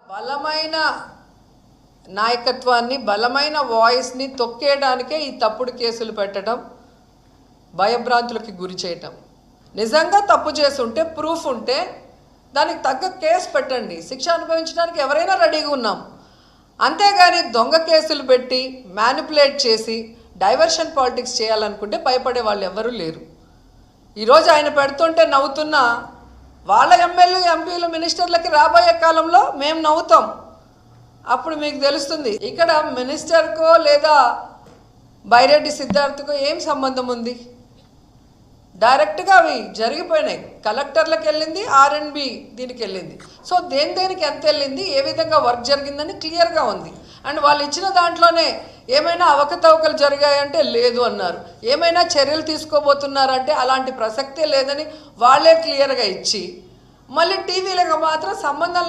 బలమైన నాయకత్వాన్ని బలమైన వాయిస్ని తొక్కేయడానికే ఈ తప్పుడు కేసులు పెట్టడం, భయభ్రాంతులకి గురి చేయటం. నిజంగా తప్పు చేస్తుంటే ప్రూఫ్ ఉంటే దానికి తగ్గ కేసు పెట్టండి, శిక్ష అనుభవించడానికి ఎవరైనా రెడీగా ఉన్నాం. అంతేగాని దొంగ కేసులు పెట్టి మ్యానిపులేట్ చేసి డైవర్షన్ పాలిటిక్స్ చేయాలనుకుంటే భయపడే వాళ్ళు ఎవరూ లేరు. ఈరోజు ఆయన పెడుతుంటే నవ్వుతున్న వాళ్ళ ఎమ్మెల్యే ఎంపీలు మినిస్టర్లకి రాబోయే కాలంలో మేము నవ్వుతాం. అప్పుడు మీకు తెలుస్తుంది ఇక్కడ మినిస్టర్కో లేదా బైరెడ్డి సిద్ధార్థకో ఏం సంబంధం ఉంది. డైరెక్ట్గా అవి జరిగిపోయినాయి. కలెక్టర్లకు వెళ్ళింది, R&B దీనికి వెళ్ళింది. సో దేనికి ఎంత వెళ్ళింది, ఏ విధంగా వర్క్ జరిగిందని క్లియర్గా ఉంది. అండ్ వాళ్ళు ఇచ్చిన దాంట్లోనే ఏమైనా అవకతవకలు జరిగాయంటే లేదు అన్నారు, ఏమైనా చర్యలు తీసుకోబోతున్నారంటే అలాంటి ప్రసక్తే లేదని వాళ్ళే క్లియర్గా ఇచ్చి మళ్ళీ టీవీలకు మాత్రం సంబంధం